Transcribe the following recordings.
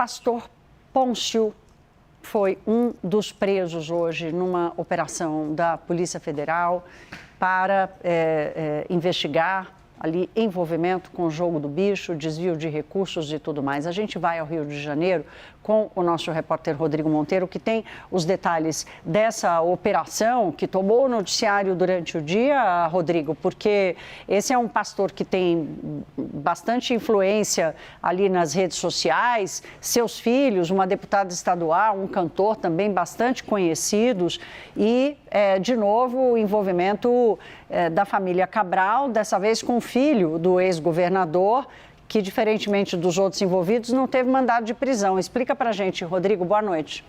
pastor Pôncio foi um dos presos hoje numa operação da Polícia Federal para investigar ali envolvimento com o jogo do bicho, desvio de recursos e tudo mais. A gente vai ao Rio de Janeiro com o nosso repórter Rodrigo Monteiro, que tem os detalhes dessa operação que tomou o noticiário durante o dia, Rodrigo, porque esse é um pastor que tem bastante influência ali nas redes sociais, seus filhos, uma deputada estadual, um cantor também bastante conhecidos e, de novo, o envolvimento da família Cabral, dessa vez com o filho do ex-governador, que, diferentemente dos outros envolvidos, não teve mandado de prisão. Explica pra gente, Rodrigo. Boa noite.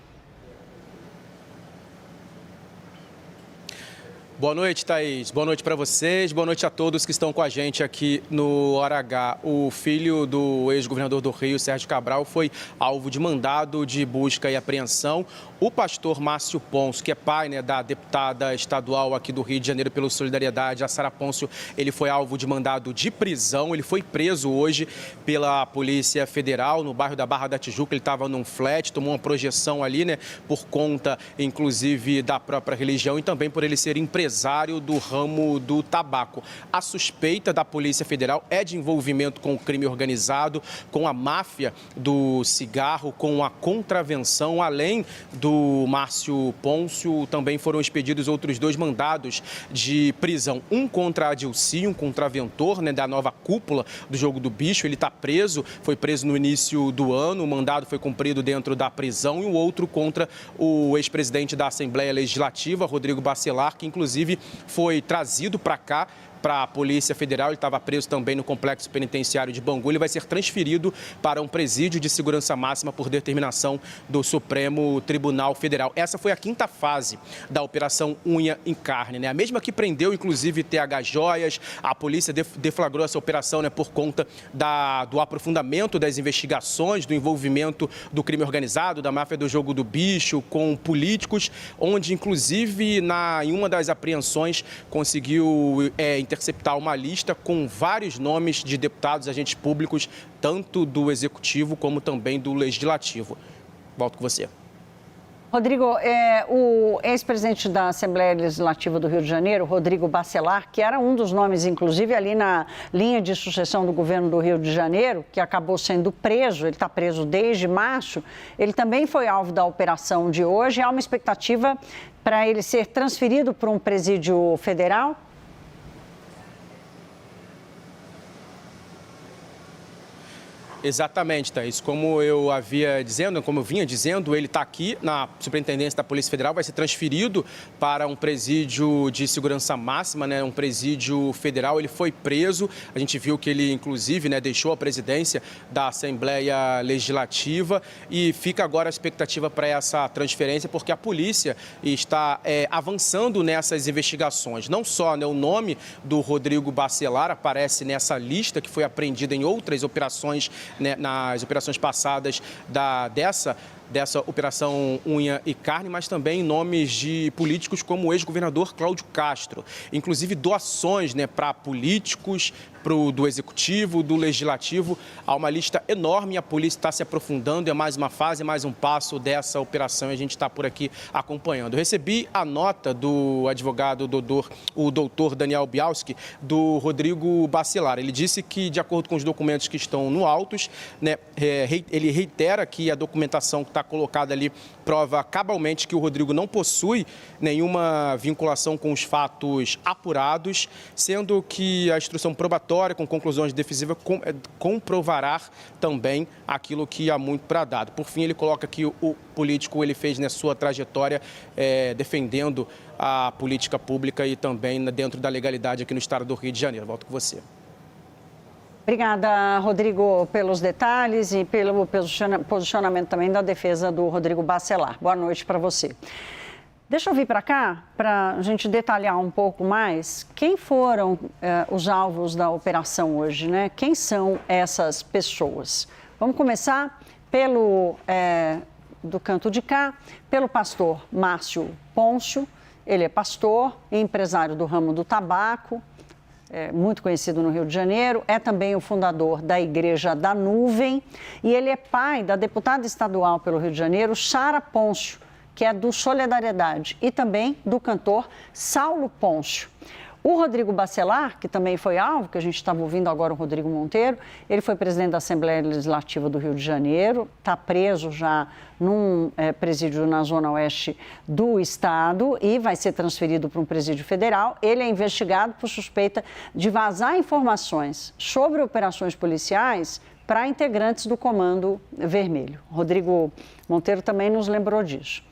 Boa noite, Thaís. Boa noite para vocês. Boa noite a todos que estão com a gente aqui no Hora H. O filho do ex-governador do Rio, Sérgio Cabral, foi alvo de mandado de busca e apreensão. O pastor Márcio Pôncio, que é pai, da deputada estadual aqui do Rio de Janeiro pelo Solidariedade, a Sara Pôncio, ele foi alvo de mandado de prisão. Ele foi preso hoje pela Polícia Federal no bairro da Barra da Tijuca. Ele estava num flat, tomou uma projeção ali, por conta, inclusive, da própria religião e também por ele ser empresário do ramo do tabaco. A suspeita da Polícia Federal é de envolvimento com o crime organizado, com a máfia do cigarro, com a contravenção. Além do Márcio Pôncio, também foram expedidos outros 2 mandados de prisão. Um contra a Dilci, um contraventor da nova cúpula do jogo do bicho. Ele está preso, foi preso no início do ano. O mandado foi cumprido dentro da prisão. E o outro contra o ex-presidente da Assembleia Legislativa, Rodrigo Bacelar, que inclusive foi trazido para cá, para a Polícia Federal. Ele estava preso também no Complexo Penitenciário de Bangu. Ele vai ser transferido para um presídio de segurança máxima por determinação do Supremo Tribunal Federal. Essa foi a 5ª fase da Operação Unha em Carne, A mesma que prendeu, inclusive, TH Joias. A polícia deflagrou essa operação, por conta do aprofundamento das investigações, do envolvimento do crime organizado, da máfia do jogo do bicho, com políticos, onde, inclusive, em uma das apreensões, conseguiu interceptar uma lista com vários nomes de deputados, agentes públicos, tanto do Executivo como também do Legislativo. Volto com você. Rodrigo, o ex-presidente da Assembleia Legislativa do Rio de Janeiro, Rodrigo Bacelar, que era um dos nomes, inclusive, ali na linha de sucessão do governo do Rio de Janeiro, que acabou sendo preso, ele está preso desde março, ele também foi alvo da operação de hoje. Há uma expectativa para ele ser transferido para um presídio federal? Exatamente, Thaís. Como eu vinha dizendo, ele está aqui na Superintendência da Polícia Federal, vai ser transferido para um presídio de segurança máxima, um presídio federal. Ele foi preso, a gente viu que ele, inclusive, deixou a presidência da Assembleia Legislativa e fica agora a expectativa para essa transferência, porque a polícia está avançando nessas investigações. Não só o nome do Rodrigo Bacelar aparece nessa lista que foi apreendida em outras operações, nas operações passadas dessa Operação Unha e Carne, mas também nomes de políticos como o ex-governador Cláudio Castro. Inclusive doações para políticos, do Executivo, do Legislativo. Há uma lista enorme, a polícia está se aprofundando, é mais uma fase, mais um passo dessa operação e a gente está por aqui acompanhando. Eu recebi a nota do advogado, o doutor Daniel Bialski, do Rodrigo Bacelar. Ele disse que, de acordo com os documentos que estão no autos, ele reitera que a documentação que está colocada ali prova cabalmente que o Rodrigo não possui nenhuma vinculação com os fatos apurados, sendo que a instrução probatória com conclusões definitivas comprovará também aquilo que há muito para dado. Por fim, ele coloca que o político ele fez na sua trajetória defendendo a política pública e também dentro da legalidade aqui no estado do Rio de Janeiro. Volto com você. Obrigada, Rodrigo, pelos detalhes e pelo posicionamento também da defesa do Rodrigo Bacelar. Boa noite para você. Deixa eu vir para cá para a gente detalhar um pouco mais quem foram os alvos da operação hoje, Quem são essas pessoas? Vamos começar do canto de cá, pelo pastor Márcio Pôncio. Ele é pastor e empresário do ramo do tabaco. muito conhecido no Rio de Janeiro, é também o fundador da Igreja da Nuvem e ele é pai da deputada estadual pelo Rio de Janeiro, Sara Pôncio, que é do Solidariedade, e também do cantor Saulo Pôncio. O Rodrigo Bacelar, que também foi alvo, que a gente estava ouvindo agora o Rodrigo Monteiro, ele foi presidente da Assembleia Legislativa do Rio de Janeiro, está preso já num presídio na Zona Oeste do Estado e vai ser transferido para um presídio federal. Ele é investigado por suspeita de vazar informações sobre operações policiais para integrantes do Comando Vermelho. Rodrigo Monteiro também nos lembrou disso.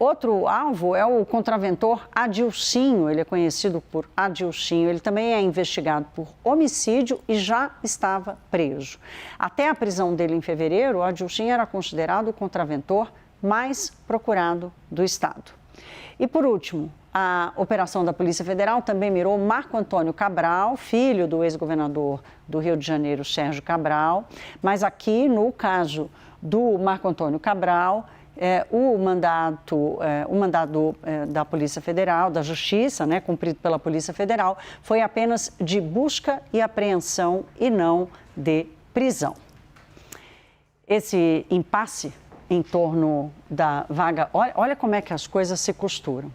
Outro alvo é o contraventor Adilcinho, ele é conhecido por Adilcinho, ele também é investigado por homicídio e já estava preso. Até a prisão dele em fevereiro, o Adilcinho era considerado o contraventor mais procurado do Estado. E por último, a operação da Polícia Federal também mirou Marco Antônio Cabral, filho do ex-governador do Rio de Janeiro, Sérgio Cabral, mas aqui no caso do Marco Antônio Cabral, o mandado da Polícia Federal, da Justiça, cumprido pela Polícia Federal, foi apenas de busca e apreensão e não de prisão. Esse impasse em torno da vaga, olha como é que as coisas se costuram.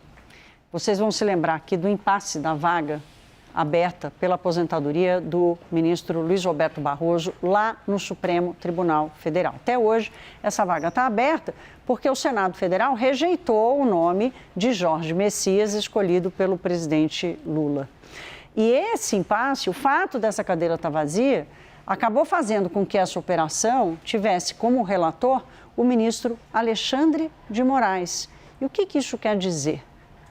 Vocês vão se lembrar aqui do impasse da vaga aberta pela aposentadoria do ministro Luiz Roberto Barroso lá no Supremo Tribunal Federal. Até hoje, essa vaga está aberta porque o Senado Federal rejeitou o nome de Jorge Messias, escolhido pelo presidente Lula. E esse impasse, o fato dessa cadeira estar vazia, acabou fazendo com que essa operação tivesse como relator o ministro Alexandre de Moraes. E o que isso quer dizer?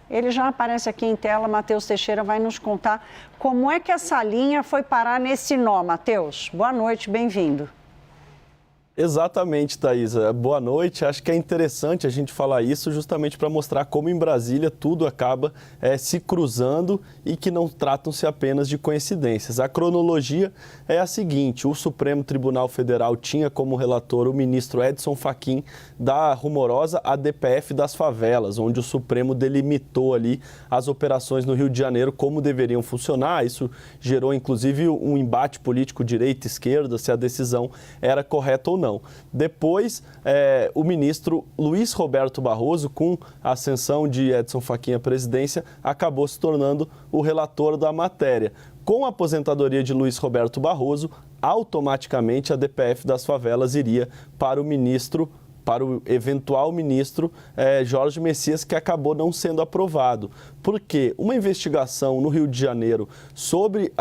Ele já aparece aqui em tela, Matheus Teixeira vai nos contar como é que essa linha foi parar nesse nó. Matheus, boa noite, bem-vindo. Exatamente, Thaisa. Boa noite. Acho que é interessante a gente falar isso justamente para mostrar como em Brasília tudo acaba se cruzando e que não tratam-se apenas de coincidências. A cronologia é a seguinte: o Supremo Tribunal Federal tinha como relator o ministro Edson Fachin da rumorosa ADPF das favelas, onde o Supremo delimitou ali as operações no Rio de Janeiro como deveriam funcionar. Isso gerou inclusive um embate político direita e esquerda, se a decisão era correta ou não. Depois, o ministro Luiz Roberto Barroso, com a ascensão de Edson Fachin à presidência, acabou se tornando o relator da matéria. Com a aposentadoria de Luiz Roberto Barroso, automaticamente a DPF das favelas iria para o eventual ministro Jorge Messias, que acabou não sendo aprovado. Porque uma investigação no Rio de Janeiro sobre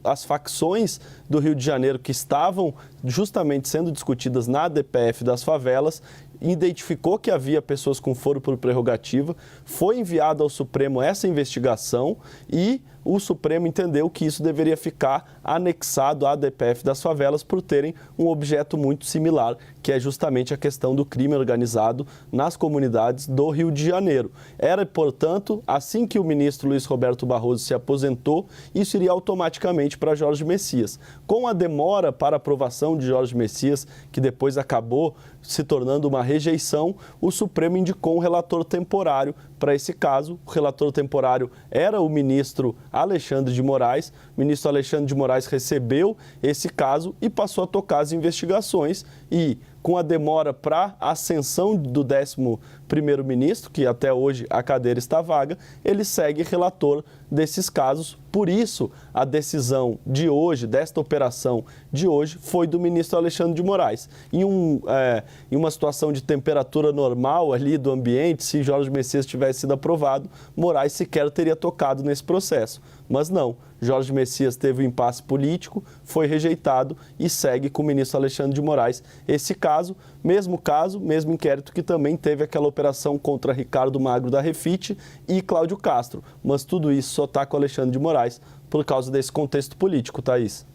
as facções do Rio de Janeiro que estavam justamente sendo discutidas na DPF das favelas identificou que havia pessoas com foro por prerrogativa, foi enviada ao Supremo essa investigação e o Supremo entendeu que isso deveria ficar anexado à DPF das favelas por terem um objeto muito similar, que é justamente a questão do crime organizado nas comunidades do Rio de Janeiro. Era, portanto, assim que o ministro Luiz Roberto Barroso se aposentou, isso iria automaticamente para Jorge Messias. Com a demora para aprovação de Jorge Messias, que depois acabou se tornando uma rejeição, o Supremo indicou um relator temporário para esse caso. O relator temporário era o ministro Alexandre de Moraes. O ministro Alexandre de Moraes recebeu esse caso e passou a tocar as investigações e, com a demora para a ascensão do 11º ministro, que até hoje a cadeira está vaga, ele segue relator desses casos. Por isso, a decisão de hoje, desta operação de hoje, foi do ministro Alexandre de Moraes. Em uma situação de temperatura normal ali do ambiente, se Jorge Messias tivesse sido aprovado, Moraes sequer teria tocado nesse processo. Mas não, Jorge Messias teve um impasse político, foi rejeitado e segue com o ministro Alexandre de Moraes esse caso, mesmo inquérito que também teve aquela operação contra Ricardo Magro da Refit e Cláudio Castro. Mas tudo isso só está com Alexandre de Moraes por causa desse contexto político, Thaís.